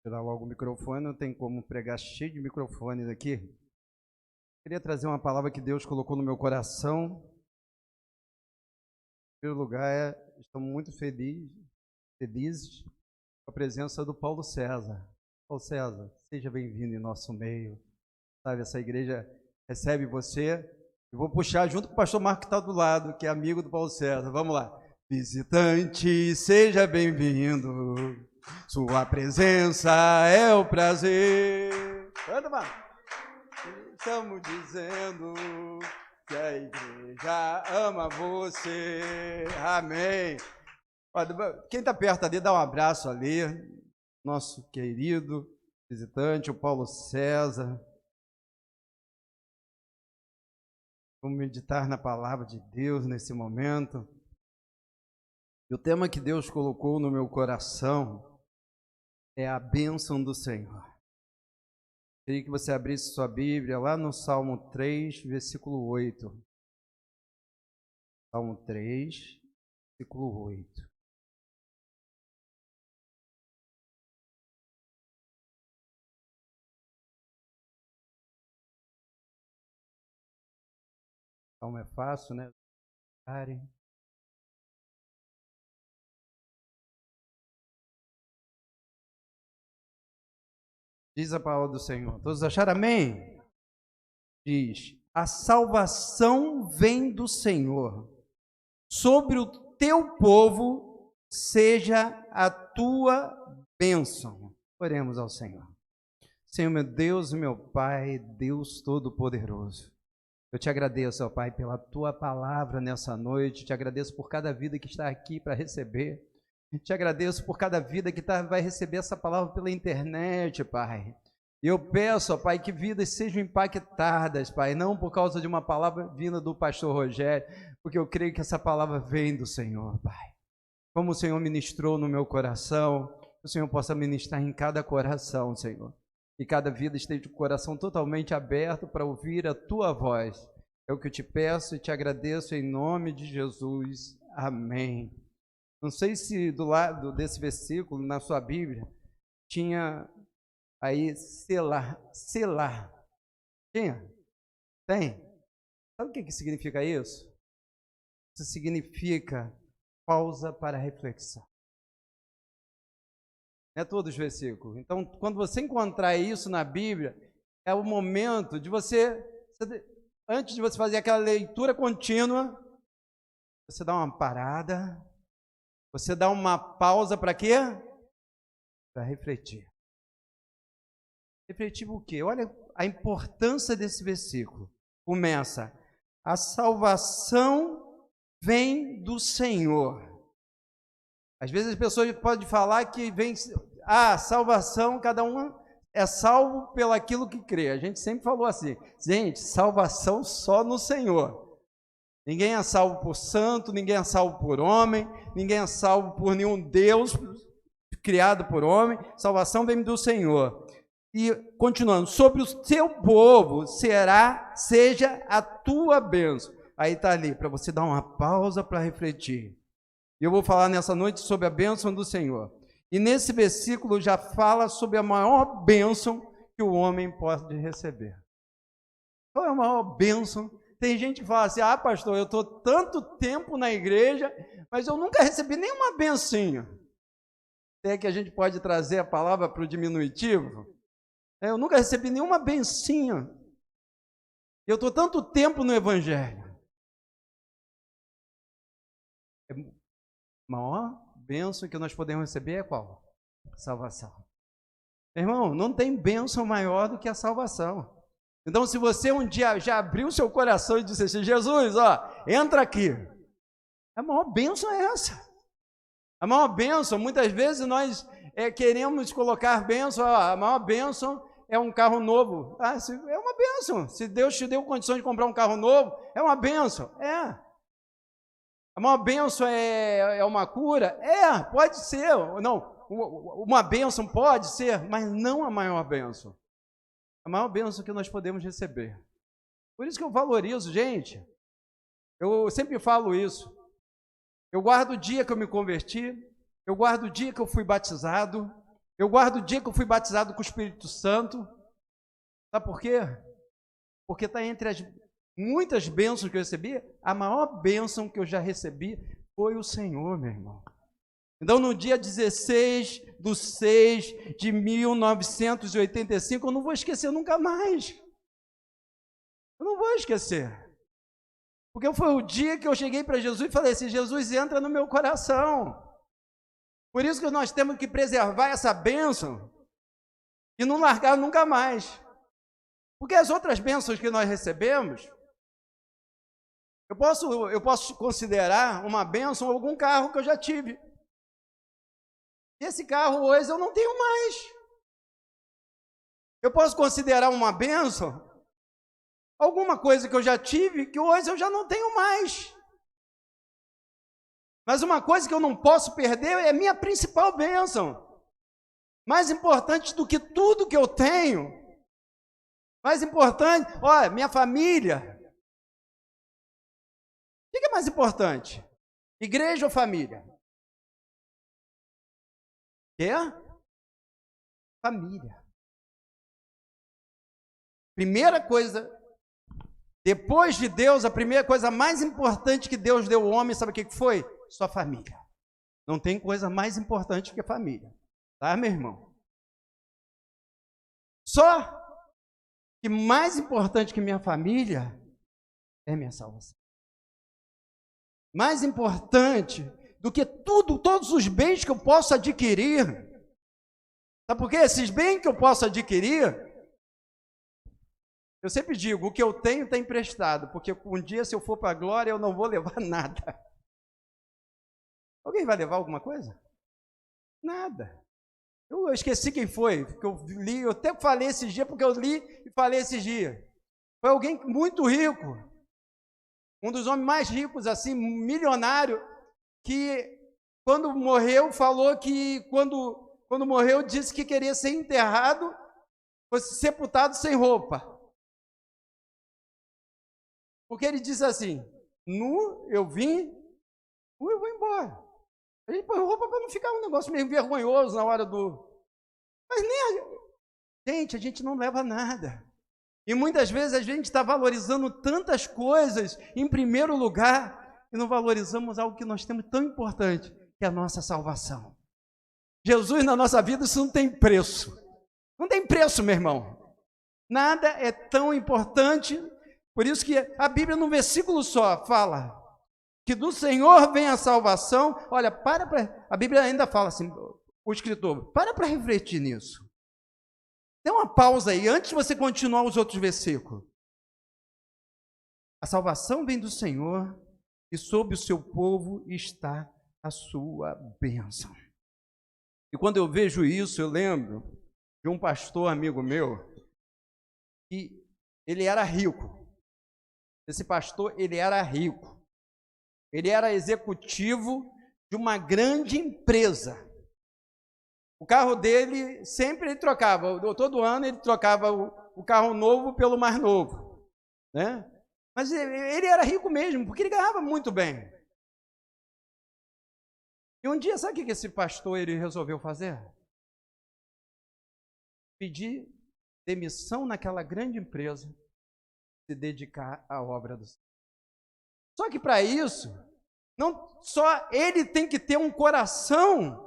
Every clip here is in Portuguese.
Tirar logo o microfone, não tem como pregar cheio de microfones aqui. Queria trazer uma palavra que Deus colocou no meu coração. Em primeiro lugar, estamos muito felizes com a presença do Paulo César. Paulo César, seja bem-vindo em nosso meio. Sabe, essa igreja recebe você. Eu vou puxar junto com o pastor Marco que está do lado, que é amigo do Paulo César. Vamos lá. Visitante, seja bem-vindo. Sua presença é o prazer. Anda, mano. Estamos dizendo que a igreja ama você. Amém. Quem está perto ali, dá um abraço ali. Nosso querido visitante, o Paulo César. Vamos meditar na palavra de Deus nesse momento. E o tema que Deus colocou no meu coração é a bênção do Senhor. Queria que você abrisse sua Bíblia lá no Salmo 3, versículo 8. Salmo 3, versículo 8. Salmo é fácil, né? Diz a palavra do Senhor. Todos acharam amém? Diz: a salvação vem do Senhor. Sobre o teu povo seja a tua bênção. Oremos ao Senhor. Senhor, meu Deus e meu Pai, Deus Todo-Poderoso. Eu te agradeço, ó Pai, pela tua palavra nessa noite. Te agradeço por cada vida que está aqui para receber. Te agradeço por cada vida que vai receber essa palavra pela internet, Pai. E eu peço, ó Pai, que vidas sejam impactadas, Pai, não por causa de uma palavra vinda do pastor Rogério, porque eu creio que essa palavra vem do Senhor, Pai. Como o Senhor ministrou no meu coração, o Senhor possa ministrar em cada coração, Senhor. E cada vida esteja com o coração totalmente aberto para ouvir a tua voz. É o que eu te peço e te agradeço em nome de Jesus. Amém. Não sei se do lado desse versículo, na sua Bíblia, tinha aí selar. Tinha? Tem? Sabe o que significa isso? Isso significa pausa para reflexão. Não é todos os versículos. Então, quando você encontrar isso na Bíblia, é o momento de você, antes de você fazer aquela leitura contínua, você dá uma parada. Você dá uma pausa para quê? Para refletir. Refletir o quê? Olha a importância desse versículo. Começa: a salvação vem do Senhor. Às vezes as pessoas podem falar que vem, salvação, cada um é salvo pelo aquilo que crê. A gente sempre falou assim, gente, salvação só no Senhor. Ninguém é salvo por santo, ninguém é salvo por homem, ninguém é salvo por nenhum Deus criado por homem. Salvação vem do Senhor. E continuando, sobre o teu povo seja a tua bênção. Aí está ali, para você dar uma pausa para refletir. E eu vou falar nessa noite sobre a bênção do Senhor. E nesse versículo já fala sobre a maior bênção que o homem pode receber. Qual é a maior bênção? Tem gente que fala assim, pastor, eu estou tanto tempo na igreja, mas eu nunca recebi nenhuma bencinha. É que a gente pode trazer a palavra para o diminutivo. Eu nunca recebi nenhuma bencinha. Eu estou tanto tempo no evangelho. A maior bênção que nós podemos receber é qual? Salvação. Irmão, não tem bênção maior do que a salvação. Então, se você um dia já abriu seu coração e disse assim, Jesus, entra aqui. A maior bênção é essa. A maior bênção, muitas vezes nós queremos colocar bênção, a maior bênção é um carro novo. É uma bênção. Se Deus te deu condições de comprar um carro novo, é uma bênção. A maior bênção é uma cura? Pode ser. Não, uma bênção pode ser, mas não a maior bênção. A maior bênção que nós podemos receber. Por isso que eu valorizo, gente. Eu sempre falo isso. Eu guardo o dia que eu me converti, eu guardo o dia que eu fui batizado, Eu guardo o dia que eu fui batizado com o Espírito Santo. Sabe por quê? Porque está entre as muitas bênçãos que eu recebi, a maior bênção que eu já recebi foi o Senhor, meu irmão. Então, no dia 16/6/1985, eu não vou esquecer nunca mais. Eu não vou esquecer. Porque foi o dia que eu cheguei para Jesus e falei assim: Jesus, entra no meu coração. Por isso que nós temos que preservar essa bênção e não largar nunca mais. Porque as outras bênçãos que nós recebemos, eu posso considerar uma bênção algum carro que eu já tive. E esse carro hoje eu não tenho mais. Eu posso considerar uma bênção alguma coisa que eu já tive que hoje eu já não tenho mais. Mas uma coisa que eu não posso perder é a minha principal bênção. Mais importante do que tudo que eu tenho. Mais importante, olha, minha família. O que é mais importante? Igreja ou família? Quê? Família. Primeira coisa, depois de Deus, a primeira coisa mais importante que Deus deu ao homem, sabe o que foi? Sua família. Não tem coisa mais importante que a família. Tá, meu irmão? Só que mais importante que minha família é minha salvação. Mais importante do que tudo, todos os bens que eu posso adquirir. Sabe por quê? Esses bens que eu posso adquirir, eu sempre digo, o que eu tenho está emprestado, porque um dia, se eu for para a glória, eu não vou levar nada. Alguém vai levar alguma coisa? Nada. Eu esqueci quem foi, que eu li, eu até falei esses dias, porque eu li e falei esses dias. Foi alguém muito rico, um dos homens mais ricos, assim, milionário, que quando morreu, falou que quando morreu, disse que queria ser enterrado, fosse sepultado sem roupa. Porque ele disse assim: nu eu vim, nu eu vou embora. A gente põe roupa para não ficar um negócio meio vergonhoso na hora do... Mas nem... Gente, a gente não leva nada. E muitas vezes a gente está valorizando tantas coisas em primeiro lugar e não valorizamos algo que nós temos tão importante, que é a nossa salvação. Jesus na nossa vida, isso não tem preço. Não tem preço, meu irmão. Nada é tão importante. Por isso que a Bíblia, num versículo só, fala que do Senhor vem a salvação. Olha, a Bíblia ainda fala assim, o escritor, para refletir nisso. Dê uma pausa aí, antes de você continuar os outros versículos. A salvação vem do Senhor e sobre o seu povo está a sua bênção. E quando eu vejo isso, eu lembro de um pastor amigo meu, que ele era rico. Esse pastor, ele era rico. Ele era executivo de uma grande empresa. O carro dele, sempre ele trocava, todo ano ele trocava o carro novo pelo mais novo, né? Mas ele era rico mesmo, porque ele ganhava muito bem. E um dia, sabe o que esse pastor ele resolveu fazer? Pedir demissão naquela grande empresa, se dedicar à obra do Senhor. Só que para isso, não só ele tem que ter um coração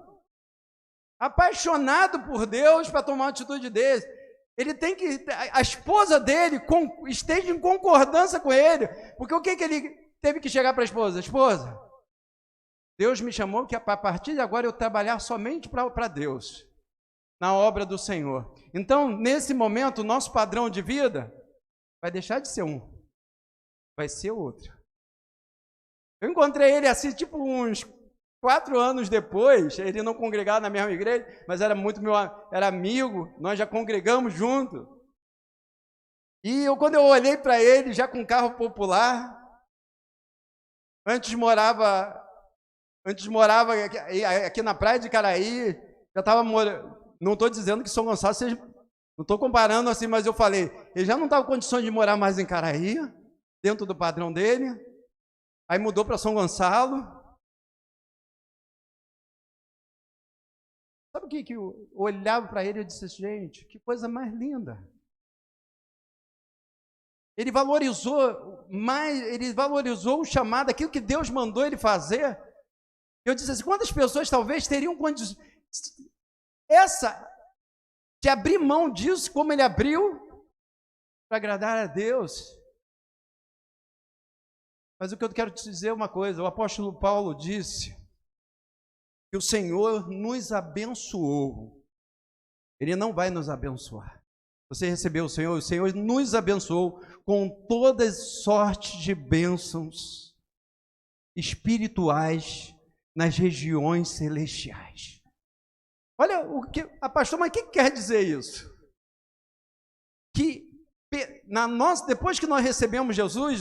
apaixonado por Deus para tomar uma atitude desse. Ele tem que, a esposa dele esteja em concordância com ele. Porque o que ele teve que chegar para a esposa? Esposa, Deus me chamou que a partir de agora eu trabalhar somente para Deus, na obra do Senhor. Então, nesse momento, o nosso padrão de vida vai deixar de ser um, vai ser outro. Eu encontrei ele assim, tipo uns 4 anos depois. Ele não congregava na mesma igreja, mas era muito era amigo, nós já congregamos junto. E quando eu olhei para ele, já com carro popular, antes morava aqui na praia de Caraí, já estava morando. Não estou dizendo que São Gonçalo seja, não estou comparando assim, mas eu falei, ele já não estava com condições de morar mais em Caraí, dentro do padrão dele. Aí mudou para São Gonçalo. Sabe o que eu olhava para ele e disse, gente, que coisa mais linda. Ele valorizou o chamado, aquilo que Deus mandou ele fazer. Eu disse assim, quantas pessoas talvez teriam condições de abrir mão disso, como ele abriu, para agradar a Deus. Mas o que eu quero te dizer é uma coisa, o apóstolo Paulo disse que o Senhor nos abençoou. Ele não vai nos abençoar. Você recebeu o Senhor nos abençoou com todas sortes de bênçãos espirituais nas regiões celestiais. Olha, pastor, mas o que quer dizer isso? Que depois que nós recebemos Jesus,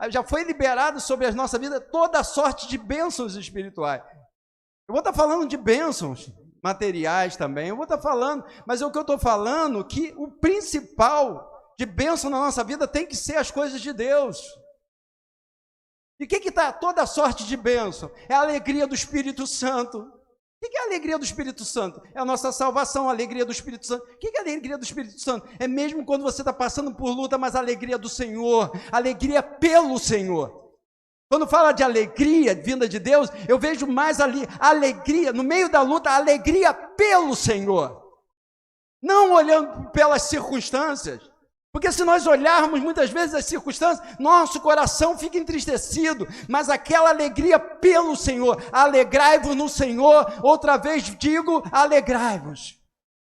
já foi liberado sobre a nossa vida toda a sorte de bênçãos espirituais. Eu vou estar falando de bênçãos materiais também, eu vou estar falando, mas o que eu estou falando que o principal de bênção na nossa vida tem que ser as coisas de Deus. E o que está toda a sorte de bênção? É a alegria do Espírito Santo. O que é a alegria do Espírito Santo? É a nossa salvação, a alegria do Espírito Santo. O que é a alegria do Espírito Santo? É mesmo quando você está passando por luta, mas a alegria do Senhor, a alegria pelo Senhor. Quando fala de alegria vinda de Deus, eu vejo mais ali, alegria, no meio da luta, a alegria pelo Senhor. Não olhando pelas circunstâncias. Porque se nós olharmos muitas vezes as circunstâncias, nosso coração fica entristecido, mas aquela alegria pelo Senhor, alegrai-vos no Senhor, outra vez digo, alegrai-vos.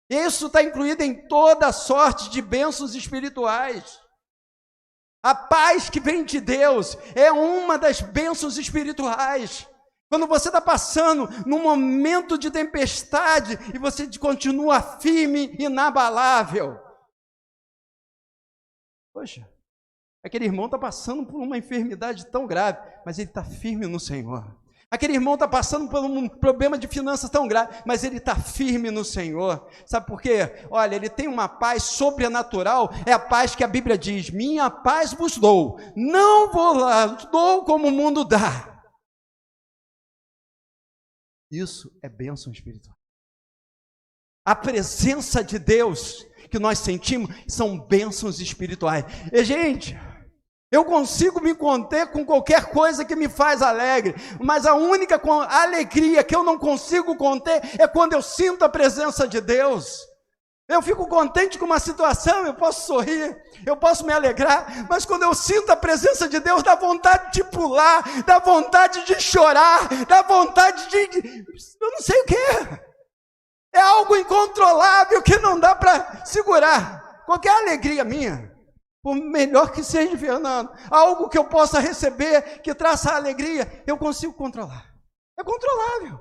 Isso está incluído em toda a sorte de bênçãos espirituais. A paz que vem de Deus é uma das bênçãos espirituais. Quando você está passando num momento de tempestade e você continua firme, inabalável. Poxa, aquele irmão está passando por uma enfermidade tão grave, mas ele está firme no Senhor. Aquele irmão está passando por um problema de finanças tão grave, mas ele está firme no Senhor. Sabe por quê? Olha, ele tem uma paz sobrenatural, é a paz que a Bíblia diz, minha paz vos dou, não vos dou como o mundo dá. Isso é bênção espiritual. A presença de Deus que nós sentimos são bênçãos espirituais. E, gente, eu consigo me conter com qualquer coisa que me faz alegre, mas a única alegria que eu não consigo conter é quando eu sinto a presença de Deus. Eu fico contente com uma situação, eu posso sorrir, eu posso me alegrar, mas quando eu sinto a presença de Deus, dá vontade de pular, dá vontade de chorar, dá vontade de eu não sei o que. É algo incontrolável que não dá para segurar. Qualquer alegria minha, por melhor que seja, Fernando, algo que eu possa receber, que traça alegria, eu consigo controlar. É controlável.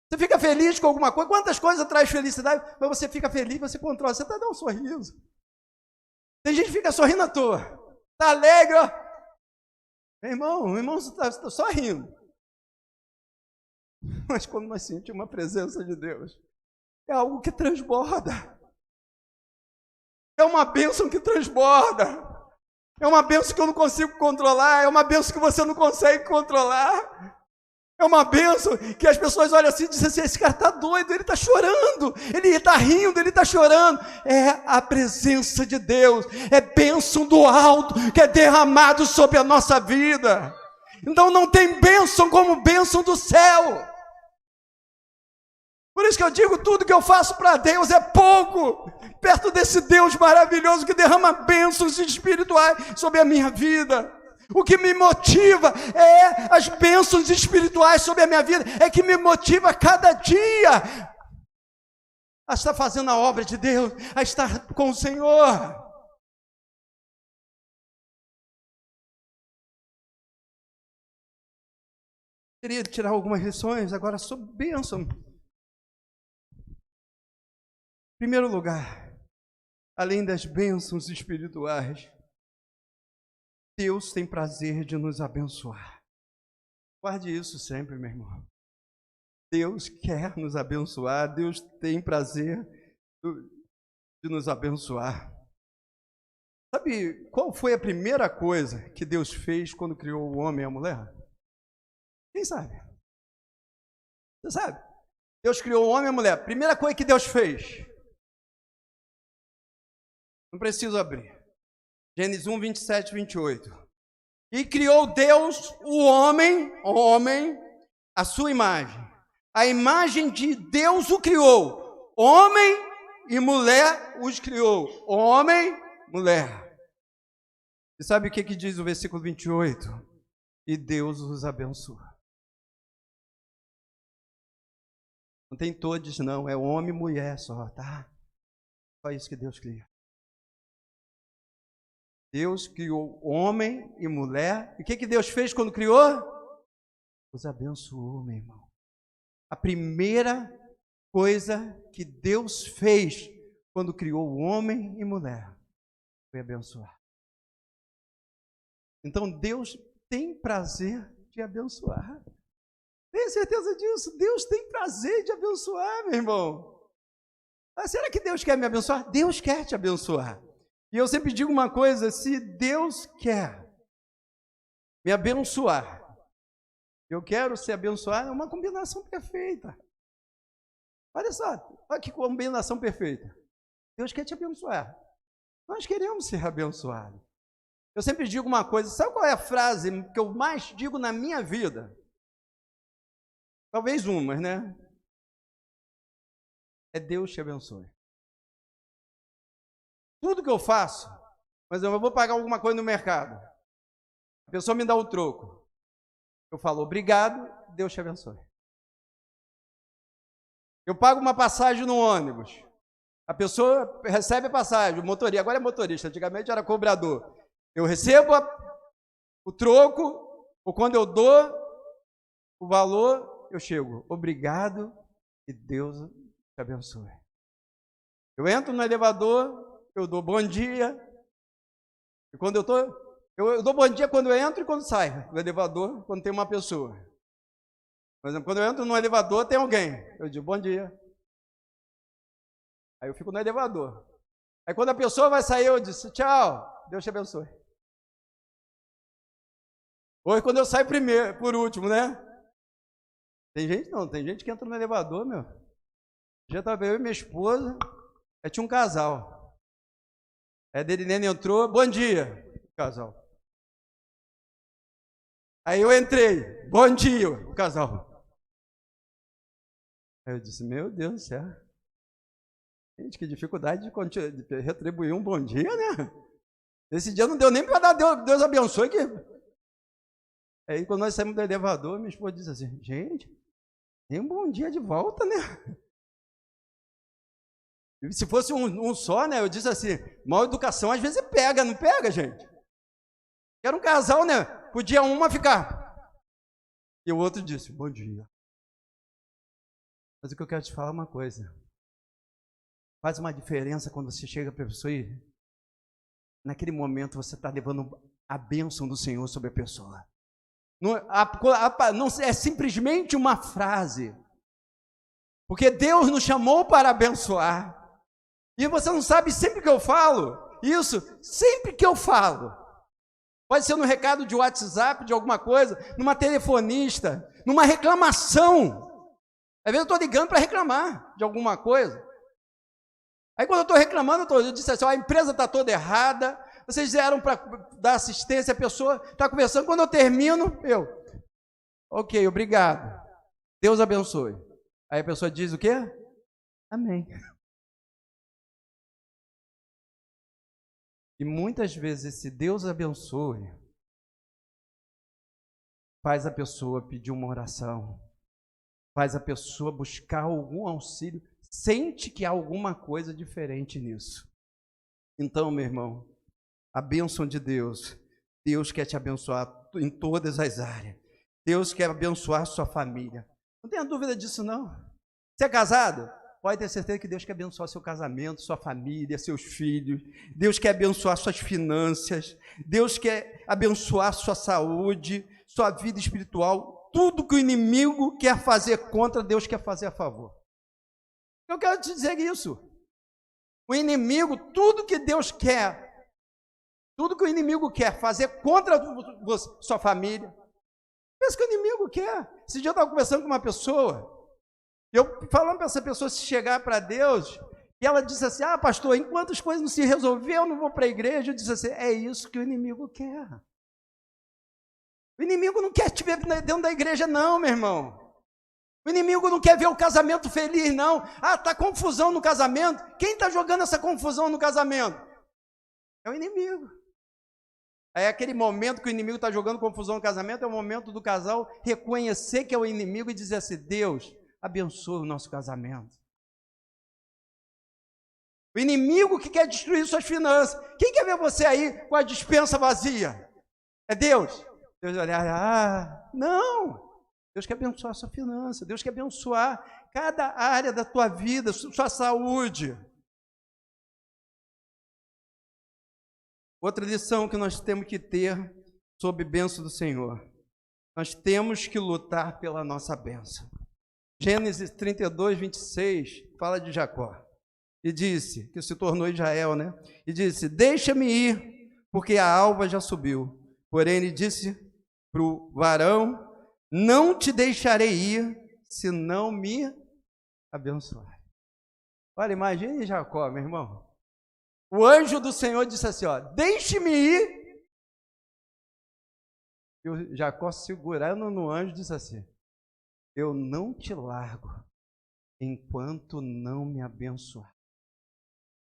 Você fica feliz com alguma coisa, quantas coisas traz felicidade, mas você fica feliz, você controla, você está dando um sorriso. Tem gente que fica sorrindo à toa, está alegre, ó. Meu irmão está só rindo. Mas quando nós sentimos a presença de Deus, é algo que transborda. É uma bênção que transborda. É uma bênção que eu não consigo controlar. É uma bênção que você não consegue controlar. É uma bênção que as pessoas olham assim e dizem assim, esse cara está doido, ele está chorando, ele está rindo, ele está chorando. É a presença de Deus, é bênção do alto que é derramado sobre a nossa vida. Então não tem bênção como bênção do céu. Por isso que eu digo, tudo que eu faço para Deus é pouco, perto desse Deus maravilhoso que derrama bênçãos espirituais sobre a minha vida. O que me motiva é as bênçãos espirituais sobre a minha vida, é que me motiva cada dia a estar fazendo a obra de Deus, a estar com o Senhor. Queria tirar algumas lições agora sobre bênção. Em primeiro lugar, além das bênçãos espirituais, Deus tem prazer de nos abençoar. Guarde isso sempre, meu irmão. Deus quer nos abençoar, Deus tem prazer de nos abençoar. Sabe qual foi a primeira coisa que Deus fez quando criou o homem e a mulher? Quem sabe? Você sabe? Deus criou o homem e a mulher. Primeira coisa que Deus fez. Não preciso abrir. Gênesis 1, 27, 28. E criou Deus o homem, a sua imagem. A imagem de Deus o criou. Homem e mulher os criou. Homem, mulher. E sabe o que diz o versículo 28? E Deus os abençoa. Não tem todos, não. É homem e mulher só, tá? Só isso que Deus cria. Deus criou homem e mulher. E o que Deus fez quando criou? Os abençoou, meu irmão. A primeira coisa que Deus fez quando criou homem e mulher foi abençoar. Então Deus tem prazer de abençoar. Tenha certeza disso. Deus tem prazer de abençoar, meu irmão. Mas será que Deus quer me abençoar? Deus quer te abençoar. E eu sempre digo uma coisa, se Deus quer me abençoar, eu quero ser abençoado, é uma combinação perfeita. Olha só, olha que combinação perfeita. Deus quer te abençoar. Nós queremos ser abençoados. Eu sempre digo uma coisa, sabe qual é a frase que eu mais digo na minha vida? Talvez umas, né? É Deus te abençoe. Tudo que eu faço, mas eu vou pagar alguma coisa no mercado. A pessoa me dá o troco. Eu falo, obrigado, Deus te abençoe. Eu pago uma passagem no ônibus. A pessoa recebe a passagem, o motorista, agora é motorista, antigamente era cobrador. Eu recebo o troco, ou quando eu dou o valor, eu chego, obrigado e Deus te abençoe. Eu entro no elevador, eu dou bom dia, e quando eu dou bom dia quando eu entro e quando saio do elevador, quando tem uma pessoa. Por exemplo, quando eu entro no elevador, tem alguém, eu digo bom dia. Aí eu fico no elevador. Aí quando a pessoa vai sair, eu disse tchau, Deus te abençoe. Ou quando eu saio primeiro, por último, né? Tem gente que entra no elevador, meu. Já estava eu e minha esposa, aí tinha um casal. Aí a Derilene entrou, bom dia, o casal. Aí eu entrei, bom dia, o casal. Aí eu disse, meu Deus do céu. Gente, que dificuldade de retribuir um bom dia, né? Esse dia não deu nem para dar Deus abençoe. Aí quando nós saímos do elevador, minha esposa disse assim, gente, tem um bom dia de volta, né? E se fosse um só, né? Eu disse assim, mal educação às vezes pega, não pega, gente? Era um casal, né? Podia uma ficar. E o outro disse, bom dia. Mas o que eu quero te falar é uma coisa. Faz uma diferença quando você chega para a pessoa e naquele momento você está levando a bênção do Senhor sobre a pessoa. Não é simplesmente uma frase. Porque Deus nos chamou para abençoar. E você não sabe, sempre que eu falo isso, sempre que eu falo, pode ser no recado de WhatsApp, de alguma coisa, numa telefonista, numa reclamação. Às vezes eu estou ligando para reclamar de alguma coisa. Aí quando eu estou reclamando, eu disse assim, a empresa está toda errada, vocês vieram para dar assistência, a pessoa está conversando, quando eu termino, ok, obrigado, Deus abençoe. Aí a pessoa diz o quê? Amém. E muitas vezes esse Deus abençoe faz a pessoa pedir uma oração, faz a pessoa buscar algum auxílio, sente que há alguma coisa diferente nisso. Então, meu irmão, a bênção de Deus, Deus quer te abençoar em todas as áreas. Deus quer abençoar sua família. Não tenha dúvida disso, não. Você é casado? Pode ter certeza que Deus quer abençoar seu casamento, sua família, seus filhos. Deus quer abençoar suas finanças. Deus quer abençoar sua saúde, sua vida espiritual. Tudo que o inimigo quer fazer contra, Deus quer fazer a favor. Eu quero te dizer isso. O inimigo, tudo que Deus quer, tudo que o inimigo quer fazer contra sua família, é isso que o inimigo quer. Esse dia eu estava conversando com uma pessoa, Eu falando para essa pessoa se chegar para Deus, e ela disse assim, pastor, enquanto as coisas não se resolver, eu não vou para a igreja. Eu disse assim, é isso que o inimigo quer. O inimigo não quer te ver dentro da igreja não, meu irmão. O inimigo não quer ver o casamento feliz, não. Tá confusão no casamento. Quem está jogando essa confusão no casamento? É o inimigo. Aí aquele momento que o inimigo está jogando confusão no casamento, é o momento do casal reconhecer que é o inimigo e dizer assim, Deus, abençoa o nosso casamento. O inimigo que quer destruir suas finanças. Quem quer ver você aí com a despensa vazia? É Deus. Deus olhar, não. Deus quer abençoar a sua finança, Deus quer abençoar cada área da tua vida, sua saúde. Outra lição que nós temos que ter sob bênção do Senhor. Nós temos que lutar pela nossa bênção. Gênesis 32, 26, fala de Jacó. E disse, que se tornou Israel, né? E disse, deixa-me ir, porque a alva já subiu. Porém, ele disse para o varão, não te deixarei ir, se não me abençoar. Olha, imagine Jacó, meu irmão. O anjo do Senhor disse assim, deixe-me ir. E o Jacó, segurando no anjo, disse assim, eu não te largo, enquanto não me abençoar.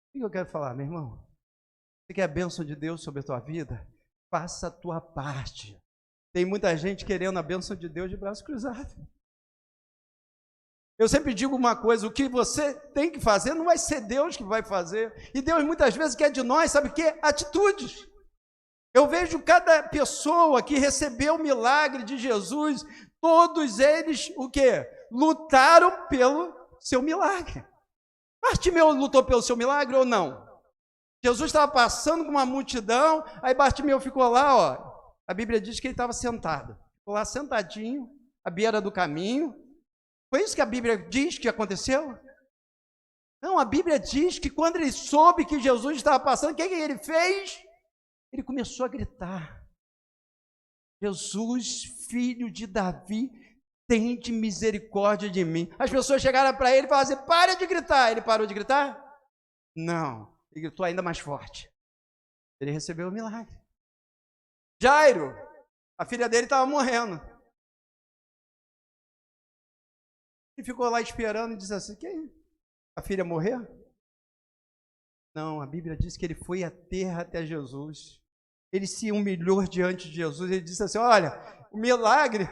O que eu quero falar, meu irmão? Você quer a bênção de Deus sobre a tua vida? Faça a tua parte. Tem muita gente querendo a bênção de Deus de braço cruzado. Eu sempre digo uma coisa, o que você tem que fazer não vai ser Deus que vai fazer. E Deus muitas vezes quer de nós, sabe o quê? Atitudes. Eu vejo cada pessoa que recebeu o milagre de Jesus, todos eles, o quê? Lutaram pelo seu milagre. Bartimeu lutou pelo seu milagre ou não? Jesus estava passando com uma multidão, aí Bartimeu ficou lá, a Bíblia diz que ele estava sentado. Ficou lá sentadinho, à beira do caminho. Foi isso que a Bíblia diz que aconteceu? Não, a Bíblia diz que quando ele soube que Jesus estava passando, o que ele fez? Ele começou a gritar, Jesus, filho de Davi, tende misericórdia de mim. As pessoas chegaram para ele e falaram assim, para de gritar. Ele parou de gritar? Não, ele gritou ainda mais forte. Ele recebeu o milagre. Jairo, a filha dele estava morrendo. E ficou lá esperando e disse assim, quem? A filha morrer? Não, a Bíblia diz que ele foi à terra até Jesus. Ele se humilhou diante de Jesus. Ele disse assim, olha, o milagre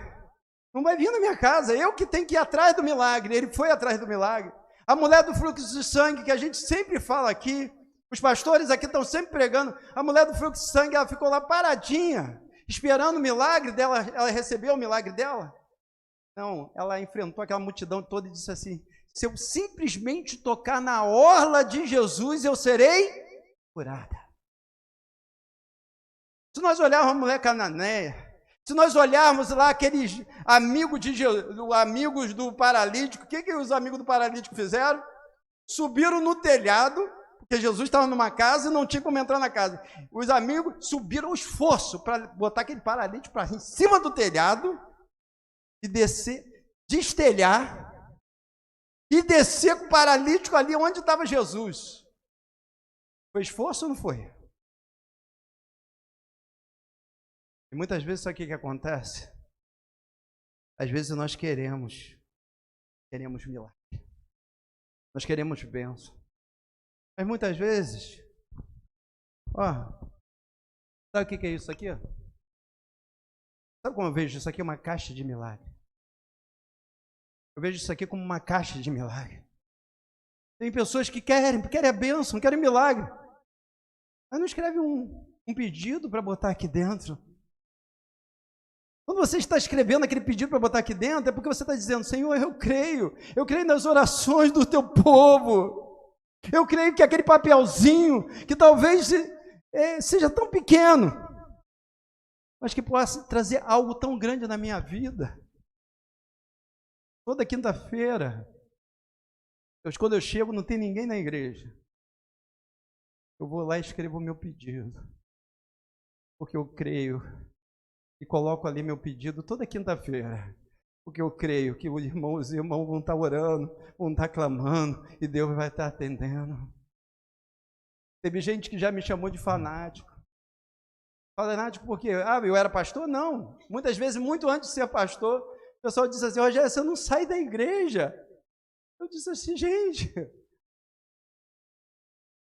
não vai vir na minha casa, eu que tenho que ir atrás do milagre. Ele foi atrás do milagre. A mulher do fluxo de sangue, que a gente sempre fala aqui, os pastores aqui estão sempre pregando, a mulher do fluxo de sangue, ela ficou lá paradinha, esperando o milagre dela, ela recebeu o milagre dela? Não, ela enfrentou aquela multidão toda e disse assim, se eu simplesmente tocar na orla de Jesus, eu serei curada. Se nós olharmos a mulher cananeia, se nós olharmos lá aqueles amigos de Jesus, amigos do paralítico, o que os amigos do paralítico fizeram? Subiram no telhado, porque Jesus estava numa casa e não tinha como entrar na casa. Os amigos subiram o esforço para botar aquele paralítico para em cima do telhado e descer, destelhar e descer com o paralítico ali onde estava Jesus. Foi esforço ou não foi? E muitas vezes sabe o que acontece? Às vezes nós queremos milagre. Nós queremos bênção. Mas muitas vezes, sabe o que é isso aqui? Sabe como eu vejo isso aqui? Uma caixa de milagre. Eu vejo isso aqui como uma caixa de milagre. Tem pessoas que querem a bênção, querem milagre. Mas não escreve um pedido para botar aqui dentro. Quando você está escrevendo aquele pedido para botar aqui dentro, é porque você está dizendo, Senhor, eu creio nas orações do teu povo. Eu creio que aquele papelzinho, que talvez seja tão pequeno, mas que possa trazer algo tão grande na minha vida. Toda quinta-feira, quando eu chego, não tem ninguém na igreja. Eu vou lá e escrevo o meu pedido, porque eu creio e coloco ali meu pedido toda quinta-feira. Porque eu creio que os irmãos vão estar orando, vão estar clamando, e Deus vai estar atendendo. Teve gente que já me chamou de fanático. Fanático por quê? Eu era pastor? Não. Muitas vezes, muito antes de ser pastor, o pessoal disse assim: Rogério, você não sai da igreja. Eu disse assim: gente,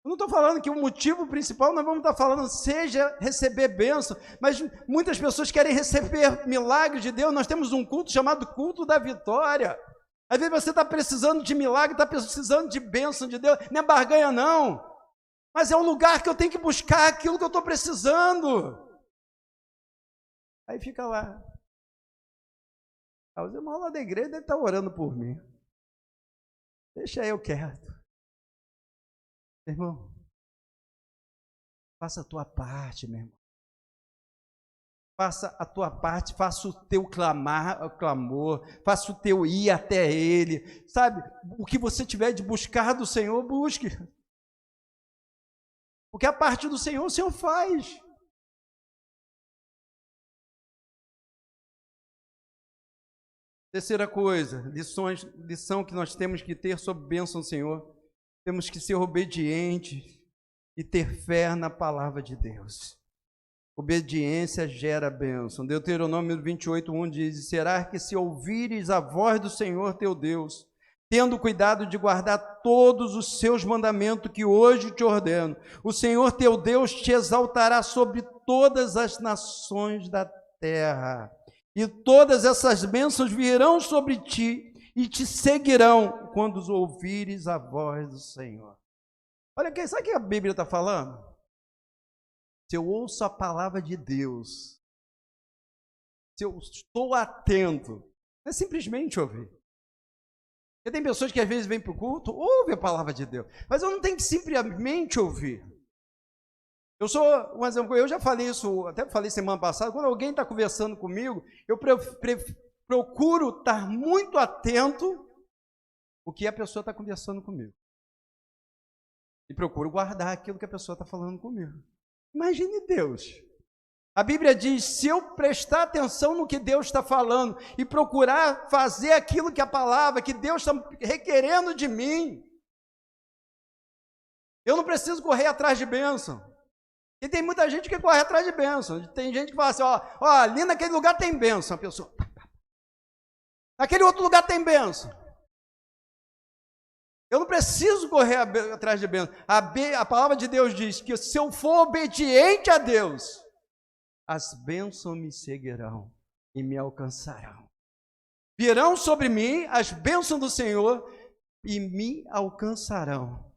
eu não estou falando que o motivo principal, nós vamos estar falando, seja receber bênção, mas muitas pessoas querem receber milagre de Deus. Nós temos um culto chamado culto da vitória. Às vezes você está precisando de milagre, está precisando de bênção de Deus, não é barganha não, mas é um lugar que eu tenho que buscar aquilo que eu estou precisando. Aí fica lá. Os irmãos lá da igreja devem estar orando por mim. Deixa eu quieto. Irmão, faça a tua parte, meu irmão. Faça a tua parte, faça o teu clamor, faça o teu ir até Ele. Sabe, o que você tiver de buscar do Senhor, busque. Porque a parte do Senhor, o Senhor faz. Terceira coisa, lição que nós temos que ter sobre a bênção do Senhor. Temos que ser obedientes e ter fé na palavra de Deus. Obediência gera bênção. Deuteronômio 28:1 diz: será que se ouvires a voz do Senhor teu Deus, tendo cuidado de guardar todos os seus mandamentos que hoje te ordeno, o Senhor teu Deus te exaltará sobre todas as nações da terra, e todas essas bênçãos virão sobre ti e te seguirão quando ouvires a voz do Senhor. Olha, sabe o que a Bíblia está falando? Se eu ouço a palavra de Deus, se eu estou atento, não é simplesmente ouvir. Porque tem pessoas que às vezes vêm para o culto, ouvem a palavra de Deus, mas eu não tenho que simplesmente ouvir. Eu sou, um exemplo, eu já falei isso, até falei semana passada, quando alguém está conversando comigo, eu procuro estar muito atento ao que a pessoa está conversando comigo. E procuro guardar aquilo que a pessoa está falando comigo. Imagine Deus. A Bíblia diz, se eu prestar atenção no que Deus está falando e procurar fazer aquilo que a palavra, que Deus está requerendo de mim, eu não preciso correr atrás de bênção. E tem muita gente que corre atrás de bênção. Tem gente que fala assim, ó, ali naquele lugar tem bênção. A pessoa, naquele outro lugar tem bênção. Eu não preciso correr atrás de bênção. A palavra de Deus diz que se eu for obediente a Deus, as bênçãos me seguirão e me alcançarão. Virão sobre mim as bênçãos do Senhor e me alcançarão.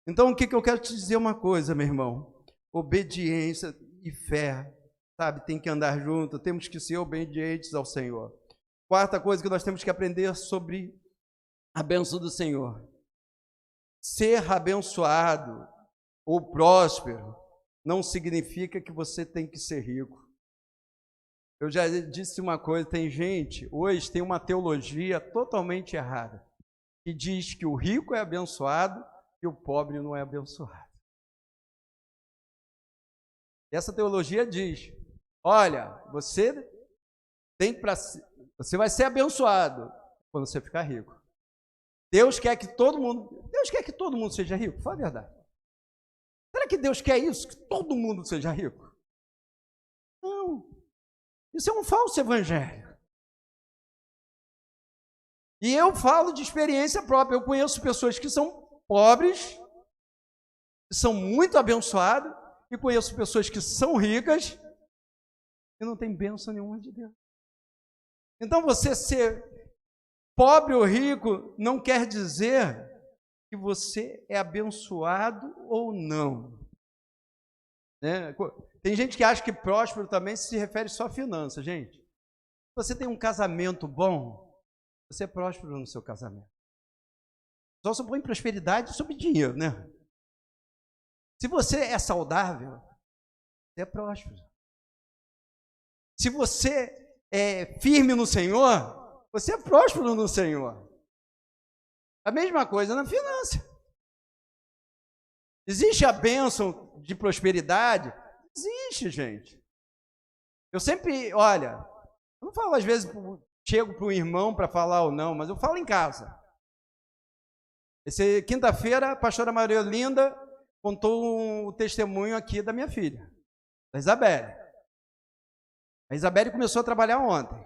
Então, o que eu quero te dizer uma coisa, meu irmão? Obediência e fé, sabe, tem que andar junto, temos que ser obedientes ao Senhor. Quarta coisa que nós temos que aprender sobre a bênção do Senhor. Ser abençoado ou próspero não significa que você tem que ser rico. Eu já disse uma coisa, tem gente, hoje tem uma teologia totalmente errada, que diz que o rico é abençoado e o pobre não é abençoado. Essa teologia diz, olha, você vai ser abençoado quando você ficar rico. Deus quer que todo mundo seja rico, fala a verdade. Será que Deus quer isso, que todo mundo seja rico? Não. Isso é um falso evangelho. E eu falo de experiência própria. Eu conheço pessoas que são pobres, que são muito abençoadas, e conheço pessoas que são ricas e não tem bênção nenhuma de Deus. Então, você ser pobre ou rico não quer dizer que você é abençoado ou não. Né? Tem gente que acha que próspero também se refere só a finanças, gente. Se você tem um casamento bom, você é próspero no seu casamento. Só se põe prosperidade sobre dinheiro, né? Se você é saudável, você é próspero. Se você é firme no Senhor, você é próspero no Senhor. A mesma coisa na finança. Existe a bênção de prosperidade? Existe, gente. Eu sempre, olha, eu não falo às vezes chego para o irmão para falar ou não, mas eu falo em casa. Quinta-feira, a pastora Maria Olinda contou o testemunho aqui da minha filha, da Isabelle. A Isabelle começou a trabalhar ontem.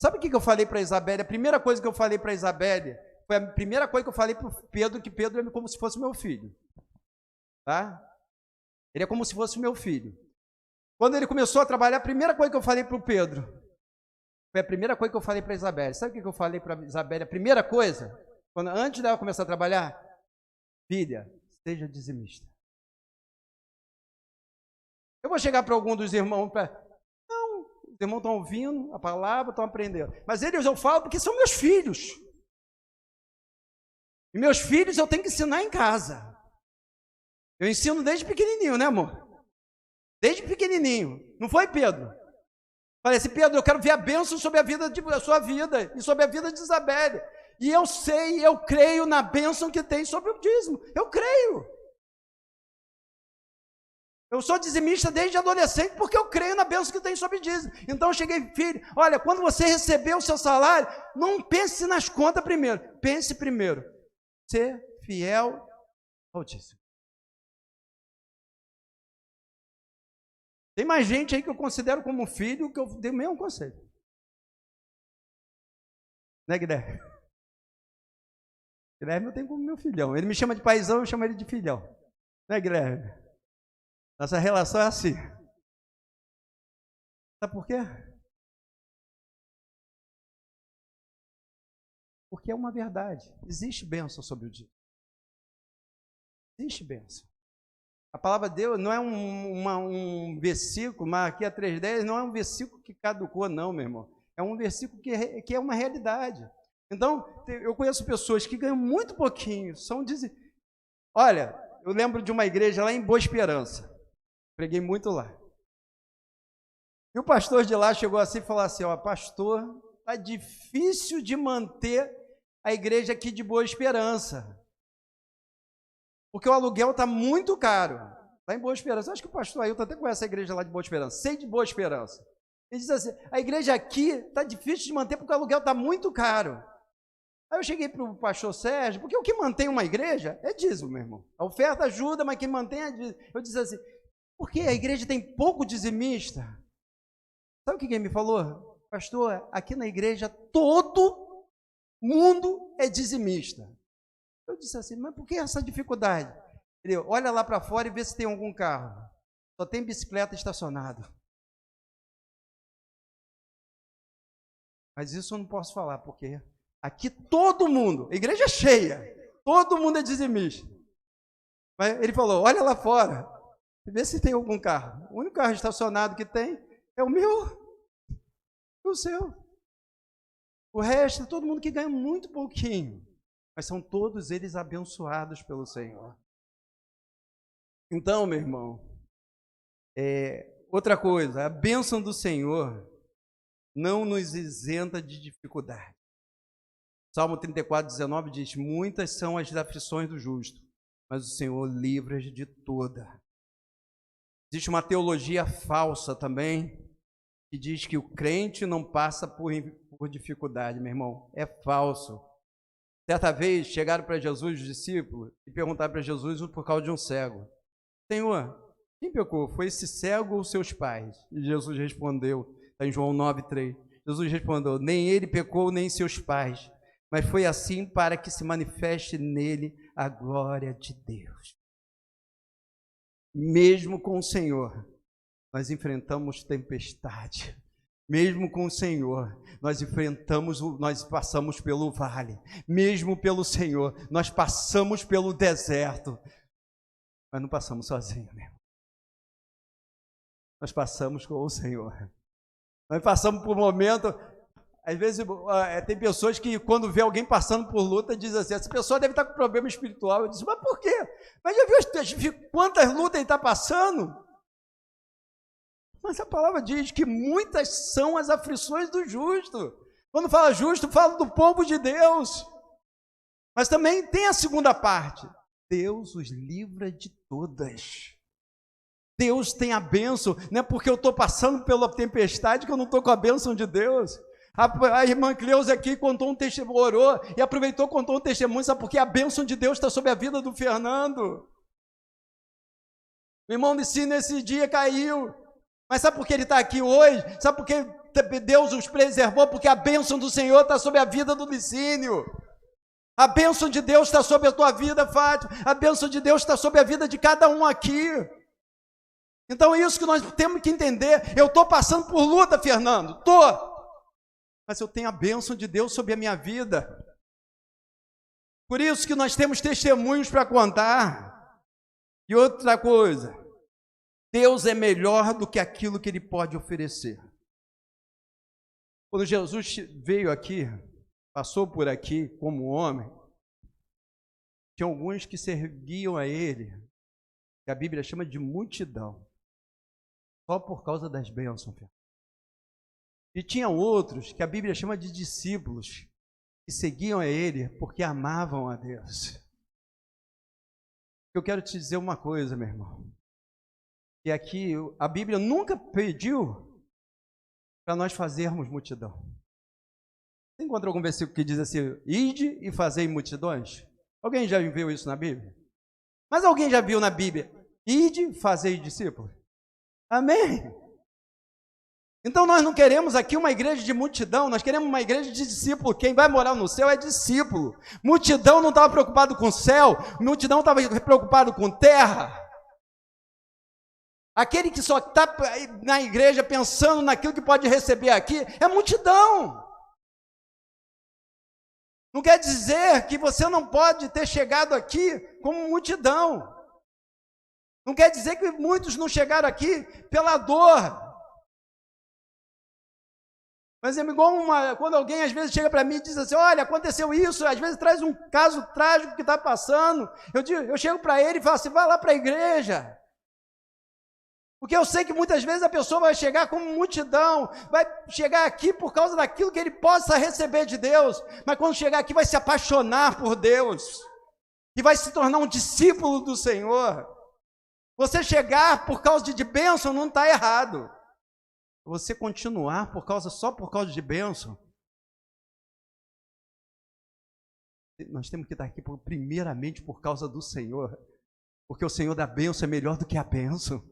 Sabe o que eu falei para a Isabelle? A primeira coisa que eu falei para a Isabelle foi a primeira coisa que eu falei para o Pedro, que Pedro é como se fosse meu filho. Tá? Ele é como se fosse meu filho. Quando ele começou a trabalhar, a primeira coisa que eu falei para o Pedro foi a primeira coisa que eu falei para a Isabelle. Sabe o que eu falei para a Isabelle? A primeira coisa, antes dela começar a trabalhar, filha, seja dizimista. Eu vou chegar para algum dos irmãos, não, os irmãos estão ouvindo a palavra, estão aprendendo. Mas eles eu falo porque são meus filhos. E meus filhos eu tenho que ensinar em casa. Eu ensino desde pequenininho, né, amor? Desde pequenininho. Não foi, Pedro? Falei assim, Pedro, eu quero ver a bênção sobre a sua vida e sobre a vida de Isabelle. E eu sei, eu creio na bênção que tem sobre o dízimo. Eu creio. Eu sou dizimista desde adolescente porque eu creio na bênção que tem sobre o dízimo. Então eu cheguei, filho, olha, quando você receber o seu salário, não pense nas contas primeiro. Pense primeiro. Ser fiel ao dízimo. Tem mais gente aí que eu considero como filho que eu dei o mesmo conselho. Né, Guilherme? Guilherme eu tenho como meu filhão. Ele me chama de paizão, eu chamo ele de filhão. Né, Guilherme? Nossa relação é assim. Sabe por quê? Porque é uma verdade. Existe bênção sobre o dia. Existe bênção. A palavra de Deus não é um versículo, Malaquias 3:10, não é um versículo que caducou, não, meu irmão. É um versículo que é uma realidade. Então, eu conheço pessoas que ganham muito pouquinho, Olha, eu lembro de uma igreja lá em Boa Esperança. Preguei muito lá. E o pastor de lá chegou assim e falou assim, pastor, tá difícil de manter a igreja aqui de Boa Esperança. Porque o aluguel está muito caro. Lá em Boa Esperança. Acho que o pastor Ailton até conhece a igreja lá de Boa Esperança. Sei de Boa Esperança. Ele diz assim, a igreja aqui está difícil de manter porque o aluguel está muito caro. Aí eu cheguei para o pastor Sérgio, porque o que mantém uma igreja é dízimo, meu irmão. A oferta ajuda, mas quem mantém é dízimo. Eu disse assim, por que a igreja tem pouco dizimista? Sabe o que ele me falou? Pastor, aqui na igreja todo mundo é dizimista. Eu disse assim, mas por que essa dificuldade? Ele, olha lá para fora e vê se tem algum carro. Só tem bicicleta estacionada. Mas isso eu não posso falar, porque aqui todo mundo, a igreja é cheia, todo mundo é dizimista. Mas ele falou, olha lá fora, vê se tem algum carro. O único carro estacionado que tem é o meu e o seu. O resto é todo mundo que ganha muito pouquinho. Mas são todos eles abençoados pelo Senhor. Então, meu irmão, outra coisa, a bênção do Senhor não nos isenta de dificuldade. Salmo 34:19 diz, muitas são as aflições do justo, mas o Senhor livra de toda. Existe uma teologia falsa também, que diz que o crente não passa por dificuldade, meu irmão. É falso. Certa vez chegaram para Jesus os discípulos e perguntaram para Jesus por causa de um cego. Senhor, quem pecou? Foi esse cego ou seus pais? E Jesus respondeu, está em João 9:3. Jesus respondeu, nem ele pecou, nem seus pais, mas foi assim para que se manifeste nele a glória de Deus. Mesmo com o Senhor, nós enfrentamos tempestade. Mesmo com o Senhor, nós passamos pelo vale. Mesmo pelo Senhor, nós passamos pelo deserto. Mas não passamos sozinhos, meu irmão. Nós passamos com o Senhor. Nós passamos por um momento, às vezes tem pessoas que quando vê alguém passando por luta, diz assim, essa pessoa deve estar com problema espiritual. Eu disse, mas por quê? Mas já viu quantas lutas ele está passando? Mas a palavra diz que muitas são as aflições do justo. Quando fala justo, fala do povo de Deus. Mas também tem a segunda parte. Deus os livra de todas. Deus tem a bênção. Não é porque eu estou passando pela tempestade que eu não estou com a bênção de Deus. A irmã Cleusa aqui contou um testemunho, orou e aproveitou, contou um testemunho, sabe por quê? A bênção de Deus está sobre a vida do Fernando. O irmão Licínio nesse dia caiu. Mas sabe por que ele está aqui hoje? Sabe por que Deus os preservou? Porque a bênção do Senhor está sobre a vida do Licínio. A bênção de Deus está sobre a tua vida, Fátima. A bênção de Deus está sobre a vida de cada um aqui. Então é isso que nós temos que entender. Eu estou passando por luta, Fernando. Estou. Mas eu tenho a bênção de Deus sobre a minha vida. Por isso que nós temos testemunhos para contar. E outra coisa, Deus é melhor do que aquilo que Ele pode oferecer. Quando Jesus veio aqui, passou por aqui como homem, tinha alguns que seguiam a Ele, que a Bíblia chama de multidão, só por causa das bênçãos. E tinha outros que a Bíblia chama de discípulos, que seguiam a Ele porque amavam a Deus. Eu quero te dizer uma coisa, meu irmão, que aqui a Bíblia nunca pediu para nós fazermos multidão. Você encontra algum versículo que diz assim, ide e fazei multidões? Alguém já viu isso na Bíblia? Mas alguém já viu na Bíblia, ide e fazei discípulos? Amém? Então nós não queremos aqui uma igreja de multidão, nós queremos uma igreja de discípulo. Quem vai morar no céu é discípulo. Multidão não estava preocupado com o céu, multidão estava preocupado com terra. Aquele que só está na igreja pensando naquilo que pode receber aqui é multidão. Não quer dizer que você não pode ter chegado aqui como multidão. Não quer dizer que muitos não chegaram aqui pela dor. Mas é igual quando alguém às vezes chega para mim e diz assim, olha, aconteceu isso, às vezes traz um caso trágico que está passando. Eu chego para ele e falo assim, vai lá para a igreja. Porque eu sei que muitas vezes a pessoa vai chegar como multidão, vai chegar aqui por causa daquilo que ele possa receber de Deus, mas quando chegar aqui vai se apaixonar por Deus e vai se tornar um discípulo do Senhor. Você chegar por causa de bênção não está errado. Você continuar só por causa de bênção, nós temos que estar aqui primeiramente por causa do Senhor, porque o Senhor da bênção é melhor do que a bênção.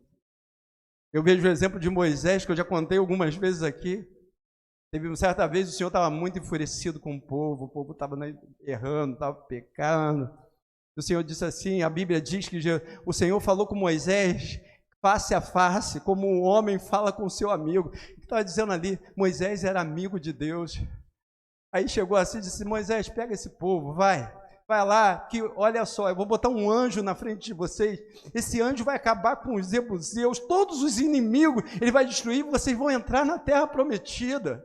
Eu vejo o exemplo de Moisés, que eu já contei algumas vezes aqui. Teve uma certa vez, o Senhor estava muito enfurecido com o povo estava errando, estava pecando. O Senhor disse assim, a Bíblia diz que o Senhor falou com Moisés face a face, como um homem fala com o seu amigo. O que estava dizendo ali? Moisés era amigo de Deus. Aí chegou assim e disse, Moisés, pega esse povo, vai lá, que olha só, eu vou botar um anjo na frente de vocês, esse anjo vai acabar com os jebuseus, todos os inimigos, ele vai destruir, vocês vão entrar na terra prometida.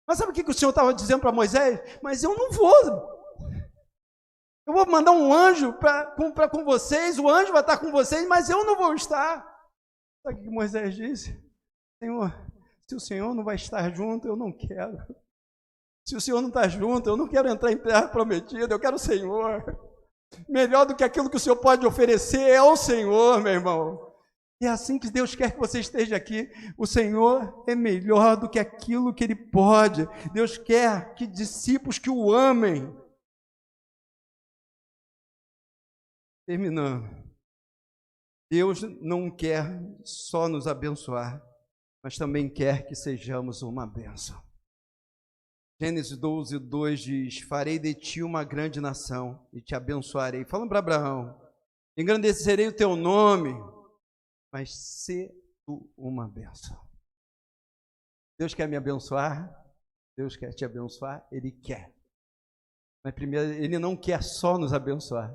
Mas sabe o que o Senhor estava dizendo para Moisés? Mas eu não vou, eu vou mandar um anjo com vocês, o anjo vai estar com vocês, mas eu não vou estar. Sabe o que Moisés disse? Senhor, se o Senhor não vai estar junto, eu não quero. Se o Senhor não está junto, eu não quero entrar em terra prometida, eu quero o Senhor. Melhor do que aquilo que o Senhor pode oferecer é o Senhor, meu irmão. E é assim que Deus quer que você esteja aqui. O Senhor é melhor do que aquilo que Ele pode. Deus quer que discípulos que o amem. Terminando. Deus não quer só nos abençoar, mas também quer que sejamos uma bênção. Gênesis 12, 2 diz, farei de ti uma grande nação e te abençoarei. Falando para Abraão, engrandecerei o teu nome, mas sê tu uma bênção. Deus quer me abençoar, Deus quer te abençoar, Ele quer. Mas primeiro, Ele não quer só nos abençoar,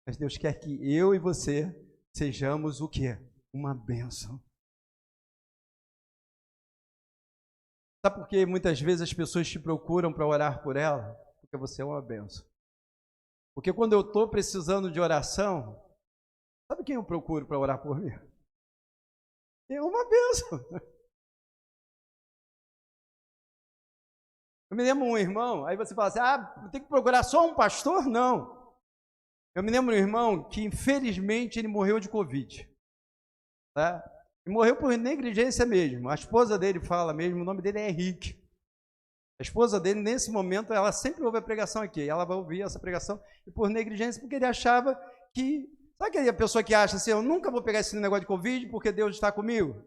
mas Deus quer que eu e você sejamos o quê? Uma bênção. Sabe por que muitas vezes as pessoas te procuram para orar por ela? Porque você é uma bênção. Porque quando eu estou precisando de oração, sabe quem eu procuro para orar por mim? É uma bênção. Eu me lembro de um irmão, aí você fala assim, tem que procurar só um pastor? Não. Eu me lembro de um irmão que infelizmente ele morreu de Covid. Tá? E morreu por negligência mesmo. A esposa dele fala mesmo, o nome dele é Henrique. A esposa dele, nesse momento, ela sempre ouve a pregação aqui. Ela vai ouvir essa pregação e por negligência, porque ele achava que... Sabe aquela pessoa que acha assim, eu nunca vou pegar esse negócio de Covid porque Deus está comigo?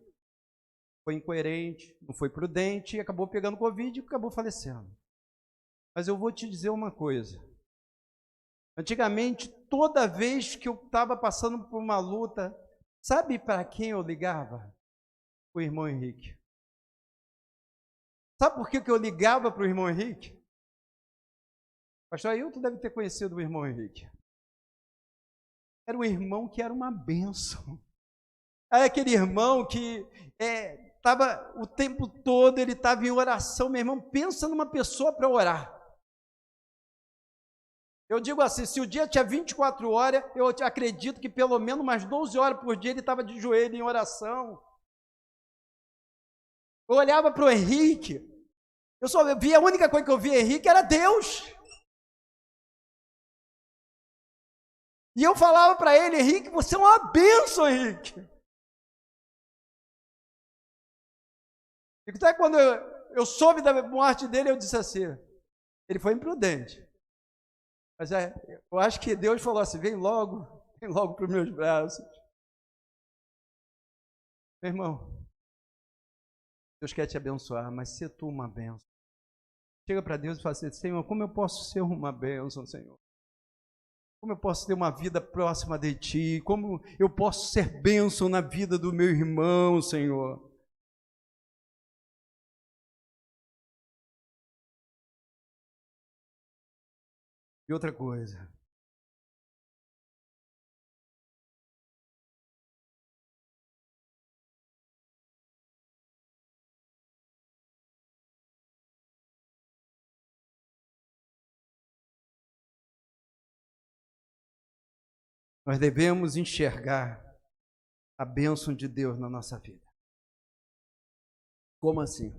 Foi incoerente, não foi prudente, e acabou pegando Covid e acabou falecendo. Mas eu vou te dizer uma coisa. Antigamente, toda vez que eu estava passando por uma luta, sabe para quem eu ligava? O irmão Henrique. Sabe por que eu ligava para o irmão Henrique? Pastor Ailton deve ter conhecido o irmão Henrique. Era um irmão que era uma bênção. Era aquele irmão que estava o tempo todo, ele estava em oração. Meu irmão, pensa numa pessoa para orar. Eu digo assim, se o dia tinha 24 horas, eu acredito que pelo menos umas 12 horas por dia ele estava de joelho em oração. Eu olhava para o Henrique, eu só via, a única coisa que eu via Henrique era Deus. E eu falava para ele, Henrique, você é uma bênção, Henrique. E até quando eu soube da morte dele, eu disse assim, ele foi imprudente. Mas eu acho que Deus falou assim, vem logo para os meus braços. Meu irmão, Deus quer te abençoar, mas se tu uma bênção. Chega para Deus e fala assim, Senhor, como eu posso ser uma bênção, Senhor? Como eu posso ter uma vida próxima de Ti? Como eu posso ser bênção na vida do meu irmão, Senhor? E outra coisa. Nós devemos enxergar a bênção de Deus na nossa vida. Como assim?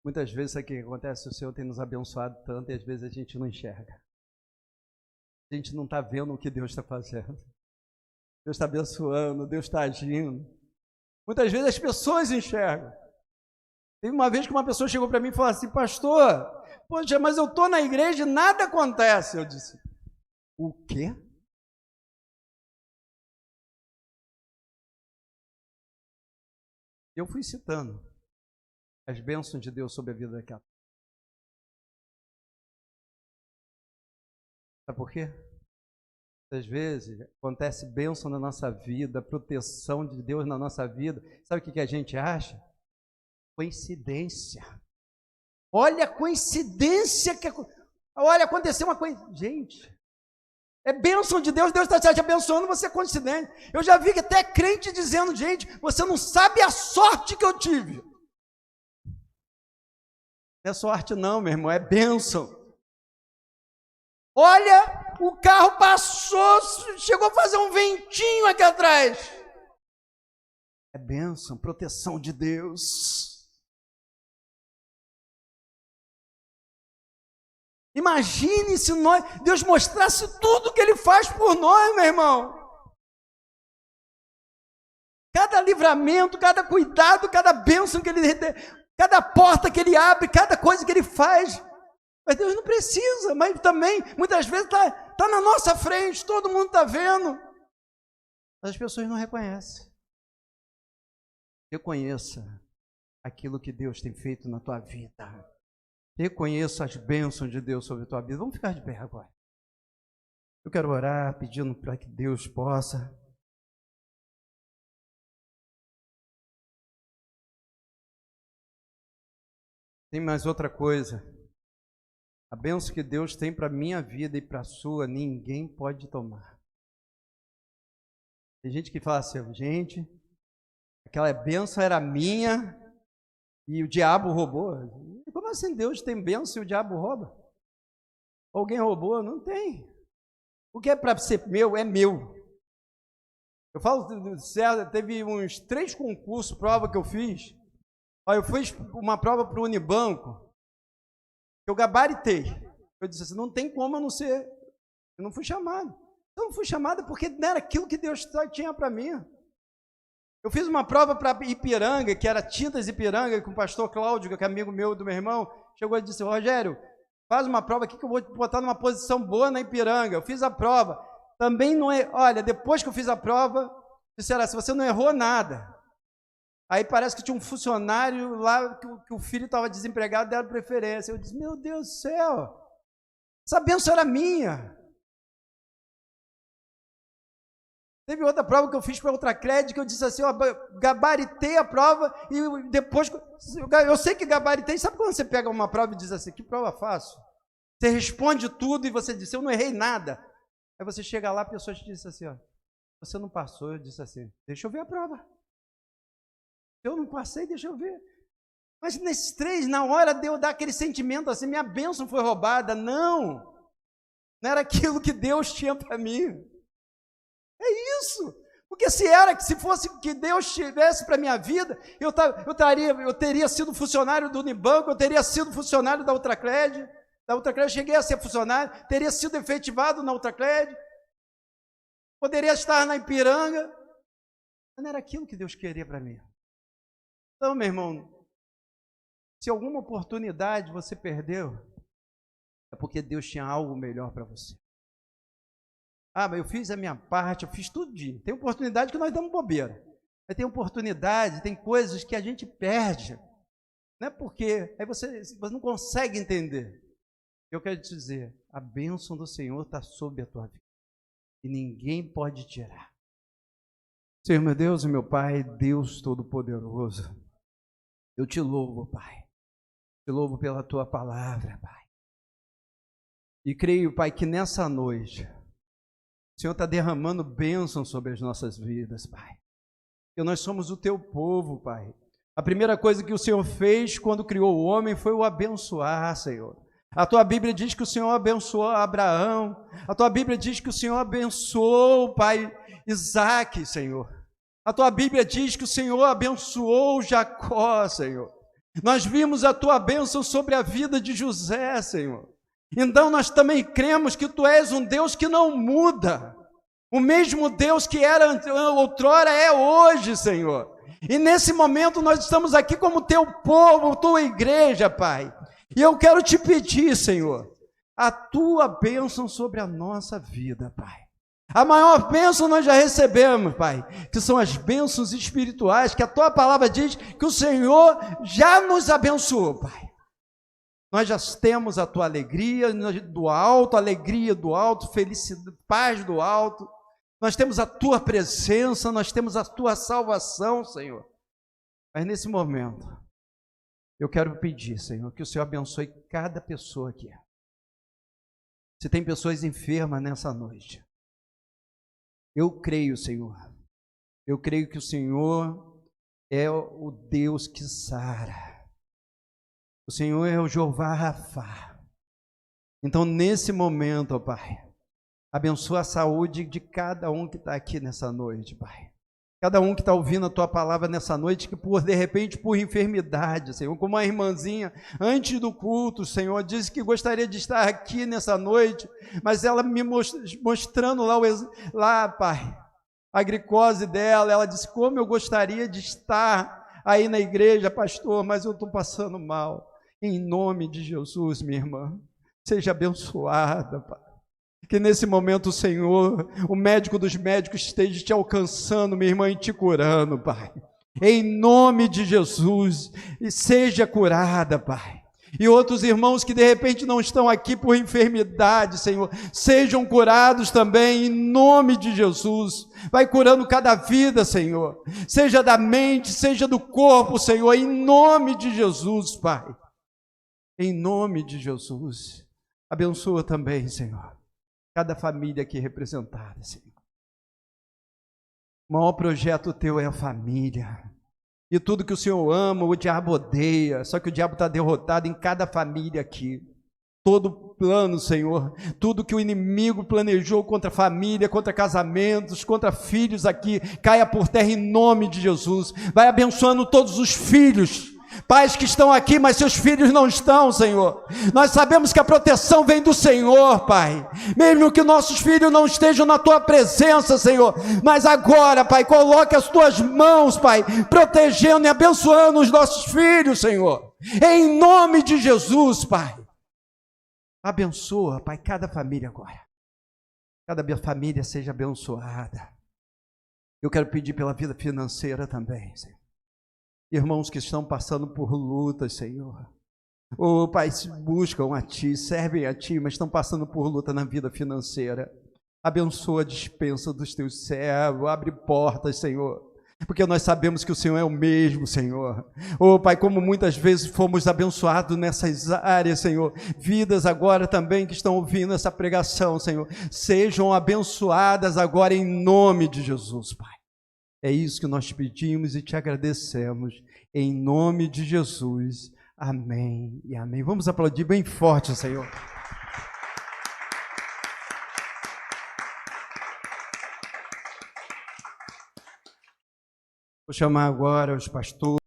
Muitas vezes isso que acontece, o Senhor tem nos abençoado tanto e às vezes a gente não enxerga. A gente não está vendo o que Deus está fazendo. Deus está abençoando, Deus está agindo. Muitas vezes as pessoas enxergam. Teve uma vez que uma pessoa chegou para mim e falou assim, pastor, poxa, mas eu estou na igreja e nada acontece. Eu disse, o quê? Eu fui citando as bênçãos de Deus sobre a vida daquela. Sabe por quê? Às vezes acontece bênção na nossa vida, proteção de Deus na nossa vida. Sabe o que a gente acha? Coincidência. Olha a coincidência que... Olha, aconteceu uma coisa... Gente, é bênção de Deus, Deus está te abençoando, você é coincidente. Eu já vi que até crente dizendo, gente, você não sabe a sorte que eu tive. Não é sorte não, meu irmão, é bênção. Olha, o carro passou, chegou a fazer um ventinho aqui atrás. É bênção, proteção de Deus. Imagine se Deus mostrasse tudo que Ele faz por nós, meu irmão. Cada livramento, cada cuidado, cada bênção que Ele dá, cada porta que Ele abre, cada coisa que Ele faz. Mas Deus não precisa, mas também, muitas vezes, está na nossa frente, todo mundo está vendo. Mas as pessoas não reconhecem. Reconheça aquilo que Deus tem feito na tua vida. Reconheça as bênçãos de Deus sobre a tua vida. Vamos ficar de pé agora. Eu quero orar pedindo para que Deus possa... Tem mais outra coisa. A bênção que Deus tem para a minha vida e para a sua, ninguém pode tomar. Tem gente que fala assim, gente, aquela bênção era minha e o diabo roubou. Como assim Deus tem bênção e o diabo rouba? Alguém roubou? Não tem. O que é para ser meu, é meu. Eu falo, teve uns 3 concursos, prova que eu fiz. Eu fiz uma prova para o Unibanco, eu gabaritei. Eu disse assim, não tem como eu não ser, eu não fui chamado. Eu não fui chamado porque não era aquilo que Deus tinha para mim. Eu fiz uma prova para Ipiranga, que era Tintas Ipiranga, com o pastor Cláudio, que é amigo meu, do meu irmão, chegou e disse: Rogério, faz uma prova aqui que eu vou te botar numa posição boa na Ipiranga. Eu fiz a prova. Também não é. Olha, depois que eu fiz a prova, disseram assim: você não errou nada. Aí parece que tinha um funcionário lá, que o filho estava desempregado, deram preferência. Eu disse: meu Deus do céu, essa bênção era minha. Teve outra prova que eu fiz para Ultracred, que eu disse assim: ó, gabaritei a prova, e depois, eu sei que gabaritei. Sabe quando você pega uma prova e diz assim: que prova fácil? Você responde tudo e você diz: eu não errei nada. Aí você chega lá, a pessoa te diz assim: ó, você não passou. Eu disse assim: deixa eu ver a prova. Eu não passei, deixa eu ver. Mas nesses 3, na hora de eu dar aquele sentimento assim, minha bênção foi roubada. Não era aquilo que Deus tinha para mim. É isso. Porque se fosse que Deus tivesse para a minha vida, eu teria sido funcionário do Unibanco, eu teria sido funcionário da Ultracred. Da Ultracred cheguei a ser funcionário, teria sido efetivado na Ultracred, poderia estar na Ipiranga. Mas não era aquilo que Deus queria para mim. Então, meu irmão, se alguma oportunidade você perdeu, é porque Deus tinha algo melhor para você. Ah, mas eu fiz a minha parte, eu fiz tudo. Tem oportunidade que nós damos bobeira. Mas tem oportunidade, tem coisas que a gente perde. Não é porque aí você não consegue entender. Eu quero te dizer, a bênção do Senhor está sobre a tua vida. E ninguém pode tirar. Senhor, meu Deus e meu Pai, Deus Todo-Poderoso, eu te louvo, Pai. Te louvo pela tua palavra, Pai. E creio, Pai, que nessa noite o Senhor está derramando bênção sobre as nossas vidas, Pai. Porque nós somos o teu povo, Pai. A primeira coisa que o Senhor fez quando criou o homem foi o abençoar, Senhor. A tua Bíblia diz que o Senhor abençoou Abraão. A tua Bíblia diz que o Senhor abençoou o pai Isaac, Senhor. A tua Bíblia diz que o Senhor abençoou Jacó, Senhor. Nós vimos a tua bênção sobre a vida de José, Senhor. Então nós também cremos que tu és um Deus que não muda. O mesmo Deus que era outrora é hoje, Senhor. E nesse momento nós estamos aqui como teu povo, tua igreja, Pai. E eu quero te pedir, Senhor, a tua bênção sobre a nossa vida, Pai. A maior bênção nós já recebemos, Pai, que são as bênçãos espirituais, que a tua palavra diz que o Senhor já nos abençoou, Pai. Nós já temos a tua alegria do alto, alegria do alto, felicidade, paz do alto. Nós temos a tua presença, nós temos a tua salvação, Senhor. Mas nesse momento, eu quero pedir, Senhor, que o Senhor abençoe cada pessoa aqui. Se tem pessoas enfermas nessa noite, eu creio, Senhor. Eu creio que o Senhor é o Deus que sara. O Senhor é o Jeová Rafá. Então, nesse momento, ó Pai, abençoa a saúde de cada um que está aqui nessa noite, Pai. Cada um que está ouvindo a tua palavra nessa noite, que de repente por enfermidade, Senhor, como a irmãzinha, antes do culto, Senhor, disse que gostaria de estar aqui nessa noite, mas ela me mostrando lá, Pai, a glicose dela, ela disse: como eu gostaria de estar aí na igreja, pastor, mas eu estou passando mal. Em nome de Jesus, minha irmã, seja abençoada, Pai. Que nesse momento o Senhor, o médico dos médicos, esteja te alcançando, minha irmã, e te curando, Pai. Em nome de Jesus, e seja curada, Pai. E outros irmãos que de repente não estão aqui por enfermidade, Senhor, sejam curados também, em nome de Jesus. Vai curando cada vida, Senhor, seja da mente, seja do corpo, Senhor, em nome de Jesus, Pai. Em nome de Jesus. Abençoa também, Senhor, cada família aqui representada, Senhor. O maior projeto teu é a família. E tudo que o Senhor ama, o diabo odeia. Só que o diabo está derrotado em cada família aqui. Todo plano, Senhor, tudo que o inimigo planejou contra a família, contra casamentos, contra filhos aqui, caia por terra em nome de Jesus. Vai abençoando todos os filhos Pais que estão aqui, mas seus filhos não estão, Senhor. Nós sabemos que a proteção vem do Senhor, Pai. Mesmo que nossos filhos não estejam na Tua presença, Senhor. Mas agora, Pai, coloque as Tuas mãos, Pai, protegendo e abençoando os nossos filhos, Senhor. Em nome de Jesus, Pai. Abençoa, Pai, cada família agora. Cada família seja abençoada. Eu quero pedir pela vida financeira também, Senhor. Irmãos que estão passando por lutas, Senhor. Pai, buscam a Ti, servem a Ti, mas estão passando por luta na vida financeira. Abençoa a dispensa dos Teus servos, abre portas, Senhor. Porque nós sabemos que o Senhor é o mesmo, Senhor. Pai, como muitas vezes fomos abençoados nessas áreas, Senhor. Vidas agora também que estão ouvindo essa pregação, Senhor. Sejam abençoadas agora em nome de Jesus, Pai. É isso que nós te pedimos e te agradecemos, em nome de Jesus. Amém e amém. Vamos aplaudir bem forte, Senhor. Vou chamar agora os pastores.